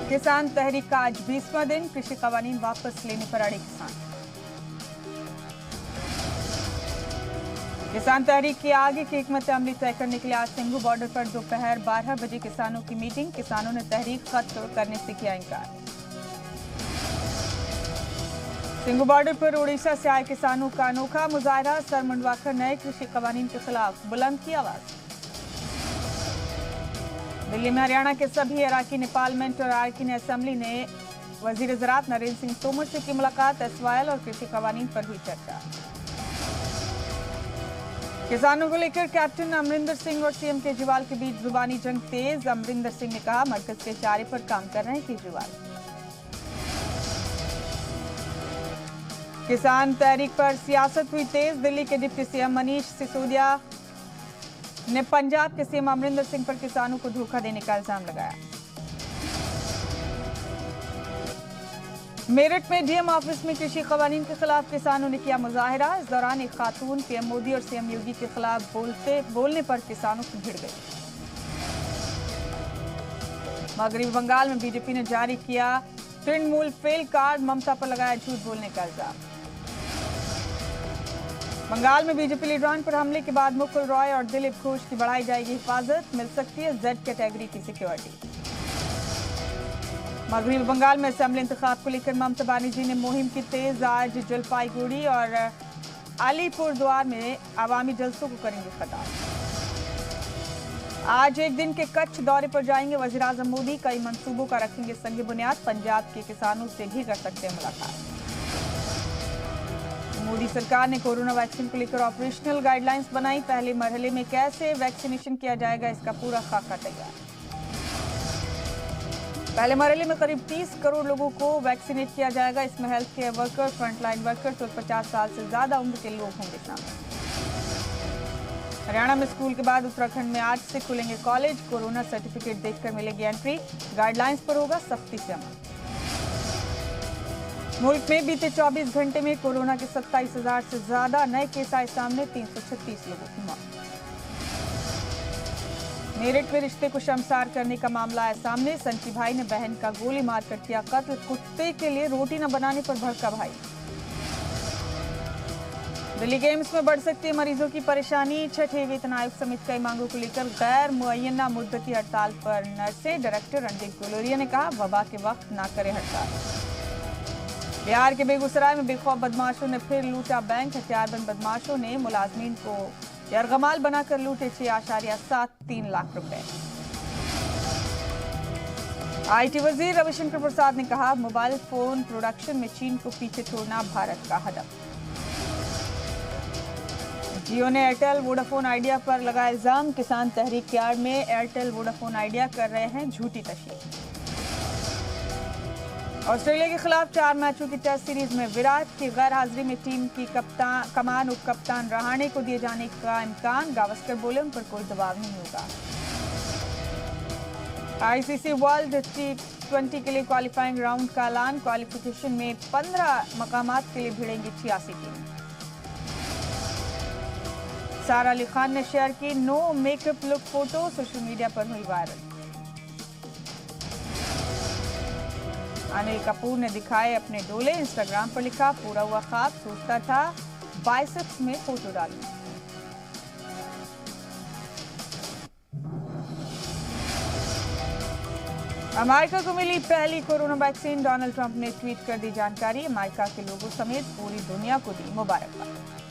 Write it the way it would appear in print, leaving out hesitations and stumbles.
किसान तहरीक का आज 20वां दिन, कृषि कानून वापस लेने पर अड़े किसान। किसान तहरीक की आगे की हिकमत अमली तय करने के लिए आज सिंघू बॉर्डर पर दोपहर 12 बजे किसानों की मीटिंग। किसानों ने तहरीक खत्म करने से किया इनकार। सिंघू बॉर्डर पर उड़ीसा से आए किसानों का अनोखा मुजाहरा, सर मंडवाकर नए कृषि कानून के खिलाफ बुलंद की आवाज। दिल्ली में हरियाणा के सभी अराकीन पार्लियामेंट और अराकीन असेंबली ने वजीर ज़राअत नरेंद्र सिंह तोमर से की मुलाकात। एसवाईएल और कृषि कानून पर हुई चर्चा। किसानों को लेकर कैप्टन अमरिंदर सिंह और सीएम केजरीवाल के बीच जुबानी जंग तेज। अमरिंदर सिंह ने कहा, मरकज के इशारे पर काम कर रहे हैं केजरीवाल। किसान तहरीक पर सियासत हुई तेज। दिल्ली के डिप्टी सीएम मनीष सिसोदिया ने पंजाब के सीएम अमरिंदर सिंह पर किसानों को धोखा देने का इल्जाम लगाया। मेरठ में डीएम ऑफिस में कृषि कानून के खिलाफ किसानों ने किया मुजाहरा। इस दौरान एक खातून पीएम मोदी और सीएम योगी के खिलाफ बोलने पर किसानों की भिड़ गई। मगरबी बंगाल में बीजेपी ने जारी किया तृणमूल फेल कार्ड, ममता पर लगाया झूठ बोलने का इल्जाम। बंगाल में बीजेपी लीडरान पर हमले के बाद मुकुल रॉय और दिलीप घोष की बढ़ाई जाएगी हिफाजत, मिल सकती है जेड कैटेगरी की सिक्योरिटी। मगरबी बंगाल में असेंबली इंतखाब को लेकर ममता बनर्जी ने मुहिम की तेज। आज जलपाईगुड़ी और अलीपुरद्वार में आवामी जलसों को करेंगे खताब। आज एक दिन के कच्छ दौरे पर जाएंगे वजीर आजम मोदी। कई मंसूबों का रखेंगे संग बुनियाद। पंजाब के किसानों से भी कर सकते हैं मुलाकात। मोदी सरकार ने कोरोना वैक्सीन को लेकर ऑपरेशनल गाइडलाइंस बनाई। पहले मरहले में कैसे वैक्सीनेशन किया जाएगा, इसका पूरा खाका तैयार। पहले मरहले में करीब 30 करोड़ लोगों को वैक्सीनेट किया जाएगा। इसमें health care worker, frontline workers और 50 साल से ज्यादा उम्र के लोग होंगे शामिल। हरियाणा में स्कूल के बाद उत्तराखंड में आज से खुलेंगे कॉलेज। कोरोना सर्टिफिकेट देखकर मिलेगी एंट्री। गाइडलाइंस पर होगा सख्ती से अमल। मुल्क में बीते 24 घंटे में कोरोना के 27,000 से ज्यादा नए केस आए सामने। 336 लोगों की मौत। मेरठ में रिश्ते को शर्मसार करने का मामला आया सामने। संची भाई ने बहन का गोली मारकर किया कत्ल। कुत्ते के लिए रोटी न बनाने पर भड़का भाई। दिल्ली के एम्स में बढ़ सकती है मरीजों की परेशानी। छठे वेतन आयोग समेत कई मांगों को लेकर गैर मुअय्यना मुद्दती हड़ताल पर नर्सें। डायरेक्टर रणदीप गुलेरिया ने कहा, वबा के वक्त ना करे हड़ताल। बिहार के बेगूसराय में बेखौफ बदमाशों ने फिर लूटा बैंक। हथियारबंद बदमाशों ने मुलाजमीन को यरगमाल बनाकर लूटे 6.73 लाख रुपए। आईटी वजीर रविशंकर प्रसाद ने कहा, मोबाइल फोन प्रोडक्शन में चीन को पीछे छोड़ना भारत का हदफ। जियो ने एयरटेल वोडाफोन आइडिया पर लगाया इल्जाम। किसान तहरीक के आड़ में एयरटेल वोडाफोन आइडिया कर रहे हैं झूठी तशहीर। ऑस्ट्रेलिया के खिलाफ 4 मैचों की टेस्ट सीरीज में विराट की गैर हाजिरी में टीम की कमान उप कप्तान रहाणे को दिए जाने का इम्कान। गावस्कर बोले, उन पर कोई दबाव नहीं होगा। आईसीसी वर्ल्ड T20 के लिए क्वालिफाइंग राउंड का ऐलान। क्वालिफिकेशन में 15 मकामात के लिए भिड़ेंगी 86 टीम। सारा अली खान ने शेयर की no makeup look photo, social media पर हुई वायरल। अनिल कपूर ने दिखाए अपने डोले। इंस्टाग्राम पर लिखा, पूरा हुआ ख्वाब, सोचता था बाइसेप्स में फोटो डालूं। अमेरिका को मिली पहली कोरोना वैक्सीन। डोनाल्ड ट्रंप ने ट्वीट कर दी जानकारी। अमेरिका के लोगों समेत पूरी दुनिया को दी मुबारकबाद।